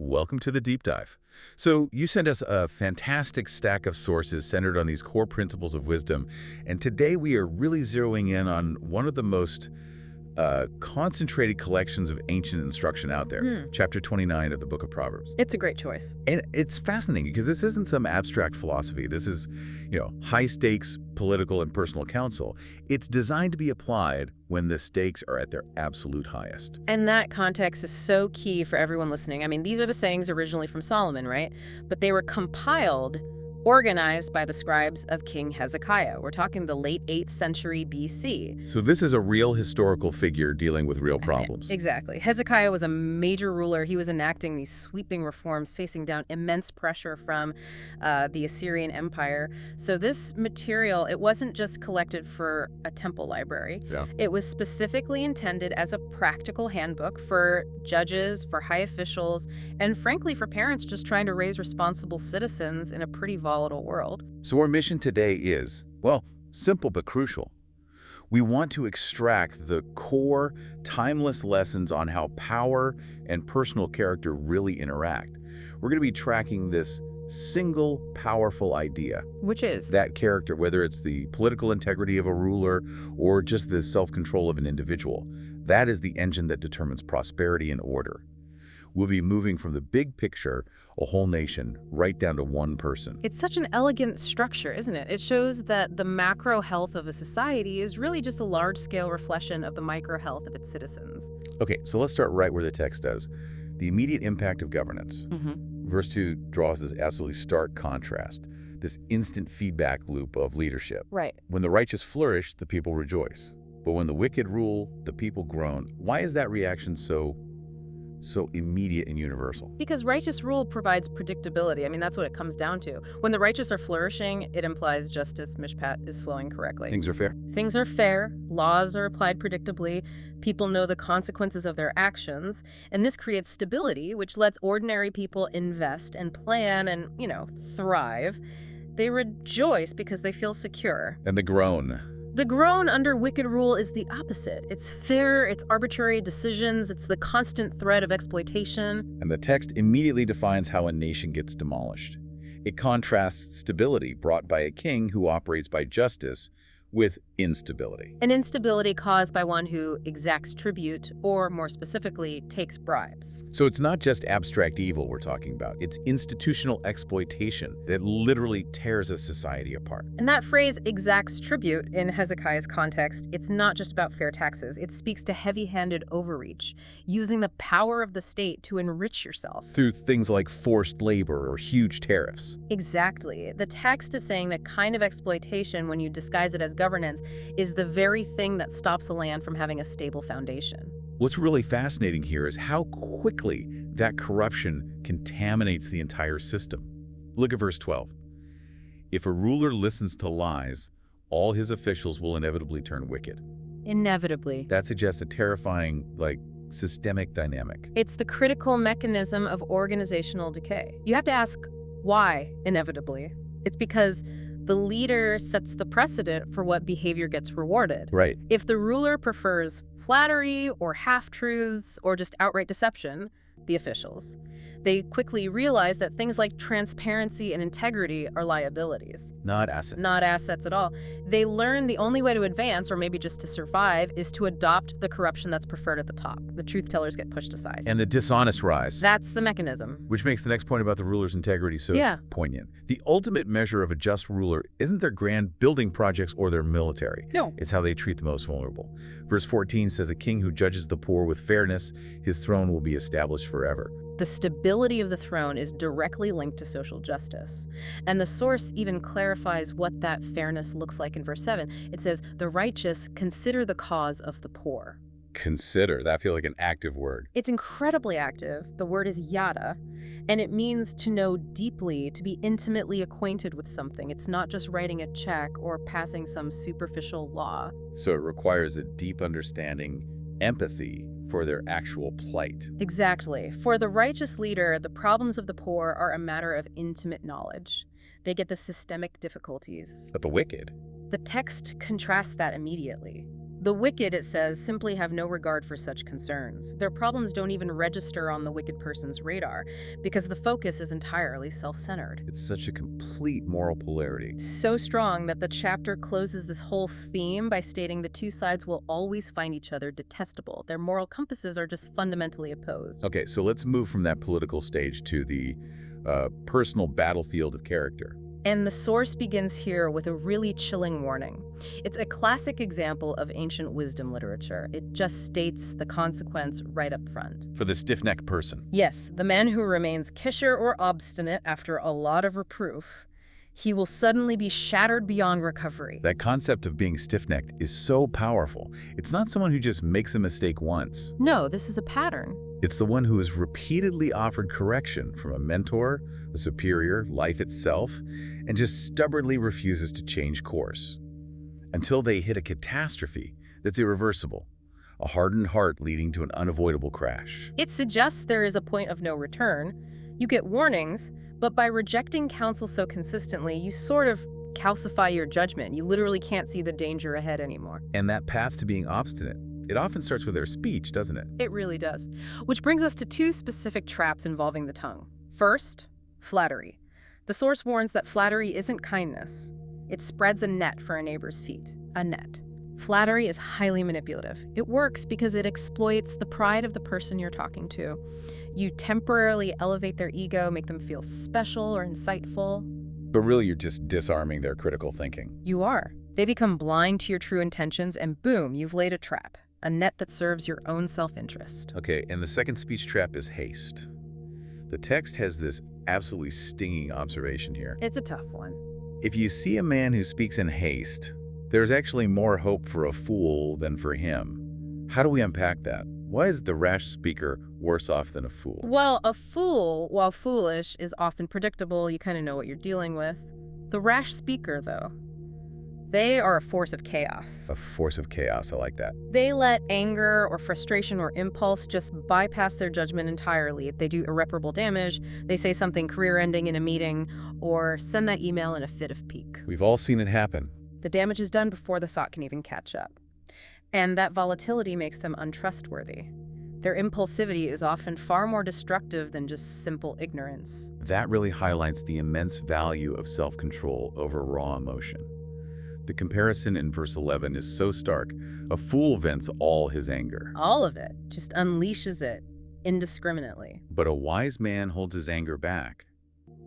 Welcome to the deep dive. So, you sent us a fantastic stack of sources centered on these core principles of wisdom, and today we are really zeroing in on one of the most concentrated collections of ancient instruction out there, chapter 29 of the book of Proverbs. It's a great choice. And it's fascinating because this isn't some abstract philosophy. This is, high stakes political and personal counsel. It's designed to be applied when the stakes are at their absolute highest. And that context is so key for everyone listening. I mean, these are the sayings originally from Solomon, right? But they were compiled, organized by the scribes of King Hezekiah. We're talking the late 8th century BC. So this is a real historical figure dealing with real problems. Exactly. Hezekiah was a major ruler. He was enacting these sweeping reforms, facing down immense pressure from the Assyrian Empire. So this material, it wasn't just collected for a temple library. Yeah. It was specifically intended as a practical handbook for judges, for high officials, and frankly for parents just trying to raise responsible citizens in a pretty volatile world. So our mission today is, well, simple but crucial. We want to extract the core, timeless lessons on how power and personal character really interact. We're going to be tracking this single powerful idea. Which is? That character, whether it's the political integrity of a ruler or just the self-control of an individual, that is the engine that determines prosperity and order. We'll be moving from the big picture, a whole nation, right down to one person. It's such an elegant structure, isn't it? It shows that the macro health of a society is really just a large-scale reflection of the micro health of its citizens. Okay, so let's start right where the text does. The immediate impact of governance. Verse 2 draws this absolutely stark contrast, this instant feedback loop of leadership. Right. When the righteous flourish, the people rejoice. But when the wicked rule, the people groan. Why is that reaction so immediate and universal? Because righteous rule provides predictability. I mean, that's what it comes down to. When the righteous are flourishing, it implies justice, mishpat, is flowing correctly. Things are fair. Things are fair, laws are applied predictably, people know the consequences of their actions, and this creates stability, which lets ordinary people invest and plan and, thrive. They rejoice because they feel secure. And the groan. The groan under wicked rule is the opposite. It's fear, it's arbitrary decisions, it's the constant threat of exploitation. And the text immediately defines how a nation gets demolished. It contrasts stability brought by a king who operates by justice with instability. An instability caused by one who exacts tribute, or more specifically, takes bribes. So it's not just abstract evil we're talking about. It's institutional exploitation that literally tears a society apart. And that phrase, exacts tribute, in Hezekiah's context, it's not just about fair taxes. It speaks to heavy-handed overreach, using the power of the state to enrich yourself. Through things like forced labor or huge tariffs. Exactly. The text is saying that kind of exploitation, when you disguise it as governance, is the very thing that stops a land from having a stable foundation. What's really fascinating here is how quickly that corruption contaminates the entire system. Look at verse 12. If a ruler listens to lies, all his officials will inevitably turn wicked. Inevitably. That suggests a terrifying, systemic dynamic. It's the critical mechanism of organizational decay. You have to ask, why inevitably? It's because the leader sets the precedent for what behavior gets rewarded. Right. If the ruler prefers flattery or half-truths or just outright deception, the officials, they quickly realize that things like transparency and integrity are liabilities. Not assets. Not assets at all. They learn the only way to advance, or maybe just to survive, is to adopt the corruption that's preferred at the top. The truth tellers get pushed aside. And the dishonest rise. That's the mechanism. Which makes the next point about the ruler's integrity so poignant. The ultimate measure of a just ruler isn't their grand building projects or their military. No. It's how they treat the most vulnerable. Verse 14 says, a king who judges the poor with fairness, his throne will be established forever. The stability of the throne is directly linked to social justice. And the source even clarifies what that fairness looks like in verse 7. It says, the righteous consider the cause of the poor. Consider. That feels like an active word. It's incredibly active. The word is yada, and it means to know deeply, to be intimately acquainted with something. It's not just writing a check or passing some superficial law. So it requires a deep understanding, empathy for their actual plight. Exactly. For the righteous leader, the problems of the poor are a matter of intimate knowledge. They get the systemic difficulties. But the wicked? The text contrasts that immediately. The wicked, it says, simply have no regard for such concerns. Their problems don't even register on the wicked person's radar because the focus is entirely self-centered. It's such a complete moral polarity. So strong that the chapter closes this whole theme by stating the two sides will always find each other detestable. Their moral compasses are just fundamentally opposed. Okay, so let's move from that political stage to the personal battlefield of character. And the source begins here with a really chilling warning. It's a classic example of ancient wisdom literature. It just states the consequence right up front. For the stiff-necked person. Yes, the man who remains kisher or obstinate after a lot of reproof, he will suddenly be shattered beyond recovery. That concept of being stiff-necked is so powerful. It's not someone who just makes a mistake once. No, this is a pattern. It's the one who is repeatedly offered correction from a mentor, a superior, life itself, and just stubbornly refuses to change course. Until they hit a catastrophe that's irreversible, a hardened heart leading to an unavoidable crash. It suggests there is a point of no return. You get warnings, but by rejecting counsel so consistently, you sort of calcify your judgment. You literally can't see the danger ahead anymore. And that path to being obstinate, it often starts with their speech, doesn't it? It really does. Which brings us to two specific traps involving the tongue. First, flattery. The source warns that flattery isn't kindness. It spreads a net for a neighbor's feet. A net. Flattery is highly manipulative. It works because it exploits the pride of the person you're talking to. You temporarily elevate their ego, make them feel special or insightful. But really, you're just disarming their critical thinking. You are. They become blind to your true intentions, and boom, you've laid a trap. A net that serves your own self-interest. Okay, and the second speech trap is haste. The text has this absolutely stinging observation here. It's a tough one. If you see a man who speaks in haste, there's actually more hope for a fool than for him. How do we unpack that? Why is the rash speaker worse off than a fool? Well, a fool, while foolish, is often predictable. You kind of know what you're dealing with. The rash speaker, though, they are a force of chaos. A force of chaos, I like that. They let anger or frustration or impulse just bypass their judgment entirely. They do irreparable damage, they say something career-ending in a meeting, or send that email in a fit of pique. We've all seen it happen. The damage is done before the thought can even catch up. And that volatility makes them untrustworthy. Their impulsivity is often far more destructive than just simple ignorance. That really highlights the immense value of self-control over raw emotion. The comparison in verse 11 is so stark. A fool vents all his anger. All of it. Just unleashes it indiscriminately. But a wise man holds his anger back,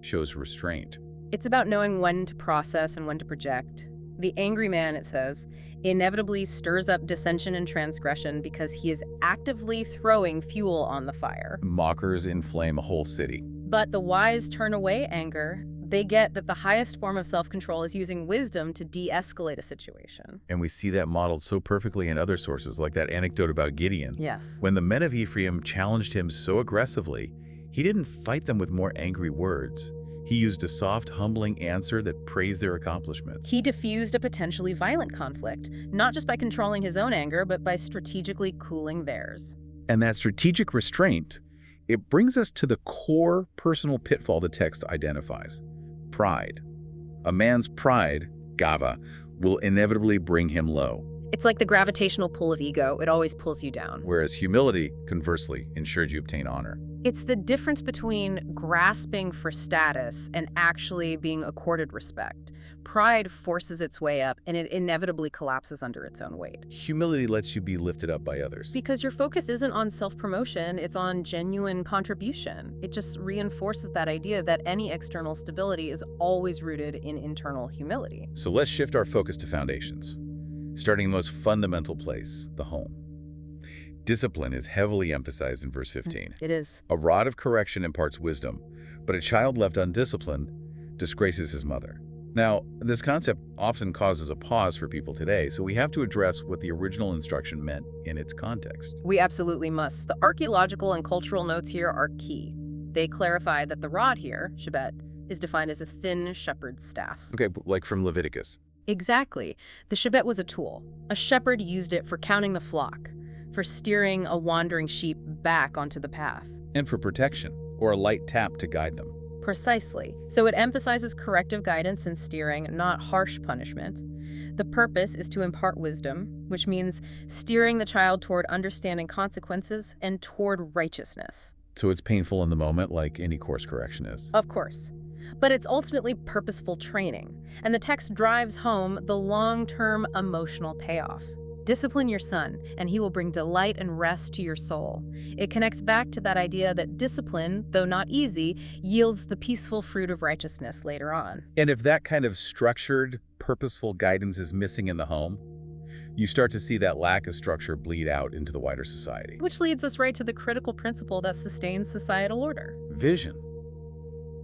shows restraint. It's about knowing when to process and when to project. The angry man, it says, inevitably stirs up dissension and transgression because he is actively throwing fuel on the fire. Mockers inflame a whole city. But the wise turn away anger. They get that the highest form of self-control is using wisdom to de-escalate a situation. And we see that modeled so perfectly in other sources, like that anecdote about Gideon. Yes. When the men of Ephraim challenged him so aggressively, he didn't fight them with more angry words. He used a soft, humbling answer that praised their accomplishments. He diffused a potentially violent conflict, not just by controlling his own anger, but by strategically cooling theirs. And that strategic restraint, it brings us to the core personal pitfall the text identifies. Pride. A man's pride, gava, will inevitably bring him low. It's like the gravitational pull of ego. It always pulls you down. Whereas humility, conversely, ensures you obtain honor. It's the difference between grasping for status and actually being accorded respect. Pride forces its way up, and it inevitably collapses under its own weight. Humility lets you be lifted up by others. Because your focus isn't on self-promotion, it's on genuine contribution. It just reinforces that idea that any external stability is always rooted in internal humility. So let's shift our focus to foundations, starting in the most fundamental place, the home. Discipline is heavily emphasized in verse 15. It is. A rod of correction imparts wisdom, but a child left undisciplined disgraces his mother. Now, this concept often causes a pause for people today, so we have to address what the original instruction meant in its context. We absolutely must. The archaeological and cultural notes here are key. They clarify that the rod here, shebet, is defined as a thin shepherd's staff. Okay, like from Leviticus. Exactly. The shebet was a tool. A shepherd used it for counting the flock, for steering a wandering sheep back onto the path. And for protection, or a light tap to guide them. Precisely. So it emphasizes corrective guidance and steering, not harsh punishment. The purpose is to impart wisdom, which means steering the child toward understanding consequences and toward righteousness. So it's painful in the moment, like any course correction is. Of course. But it's ultimately purposeful training, and the text drives home the long-term emotional payoff. Discipline your son, and he will bring delight and rest to your soul. It connects back to that idea that discipline, though not easy, yields the peaceful fruit of righteousness later on. And if that kind of structured, purposeful guidance is missing in the home, you start to see that lack of structure bleed out into the wider society. Which leads us right to the critical principle that sustains societal order. Vision.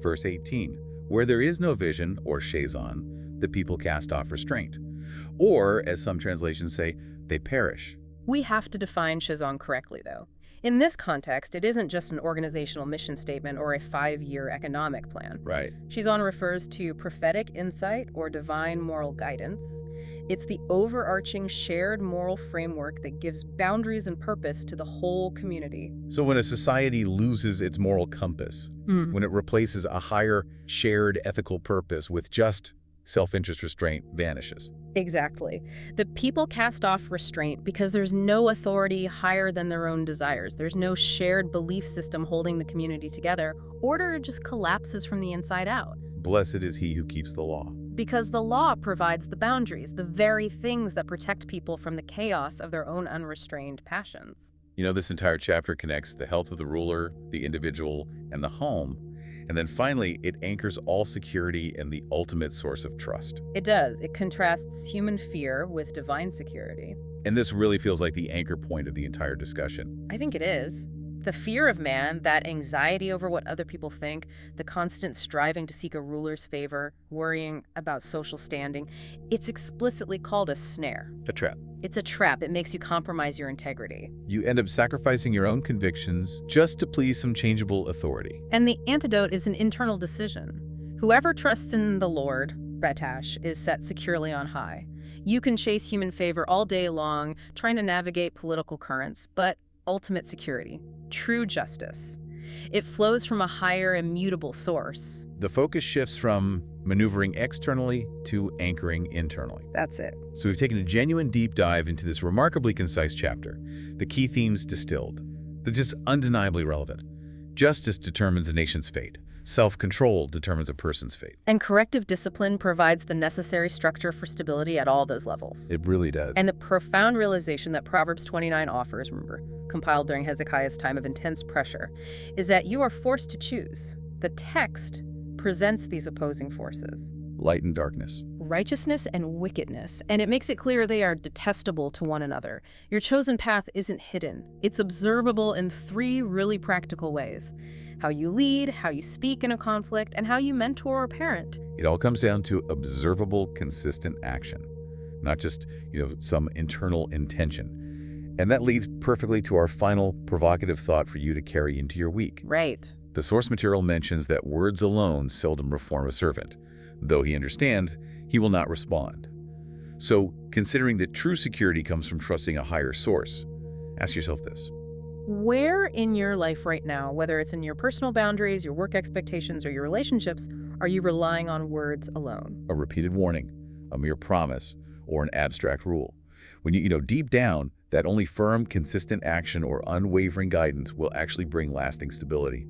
Verse 18, where there is no vision, or shazon, the people cast off restraint. Or, as some translations say, they perish. We have to define shazon correctly, though. In this context, it isn't just an organizational mission statement or a 5-year economic plan. Right. Shazon refers to prophetic insight or divine moral guidance. It's the overarching shared moral framework that gives boundaries and purpose to the whole community. So when a society loses its moral compass, when it replaces a higher shared ethical purpose with just self-interest, restraint vanishes. Exactly. The people cast off restraint because there's no authority higher than their own desires. There's no shared belief system holding the community together. Order just collapses from the inside out. Blessed is he who keeps the law. Because the law provides the boundaries, the very things that protect people from the chaos of their own unrestrained passions. You know, this entire chapter connects the health of the ruler, the individual, and the home. And then finally, it anchors all security and the ultimate source of trust. It does. It contrasts human fear with divine security. And this really feels like the anchor point of the entire discussion. I think it is. The fear of man, that anxiety over what other people think, the constant striving to seek a ruler's favor, worrying about social standing, it's explicitly called a snare. A trap. It's a trap. It makes you compromise your integrity. You end up sacrificing your own convictions just to please some changeable authority. And the antidote is an internal decision. Whoever trusts in the Lord, Batash, is set securely on high. You can chase human favor all day long, trying to navigate political currents, but ultimate security, true justice, it flows from a higher, immutable source. The focus shifts from maneuvering externally to anchoring internally. That's it. So we've taken a genuine deep dive into this remarkably concise chapter. The key themes distilled. They're just undeniably relevant. Justice determines a nation's fate. Self-control determines a person's fate. And corrective discipline provides the necessary structure for stability at all those levels. It really does. And the profound realization that Proverbs 29 offers, remember, compiled during Hezekiah's time of intense pressure, is that you are forced to choose. The text presents these opposing forces. Light and darkness. Righteousness and wickedness, and it makes it clear they are detestable to one another. Your chosen path isn't hidden. It's observable in 3 really practical ways: how you lead, how you speak in a conflict, and how you mentor or parent. It all comes down to observable, consistent action, not just, some internal intention. And that leads perfectly to our final provocative thought for you to carry into your week. Right. The source material mentions that words alone seldom reform a servant. Though he understand, he will not respond. So, considering that true security comes from trusting a higher source, ask yourself this. Where in your life right now, whether it's in your personal boundaries, your work expectations, or your relationships, are you relying on words alone? A repeated warning, a mere promise, or an abstract rule. When deep down, that only firm, consistent action or unwavering guidance will actually bring lasting stability.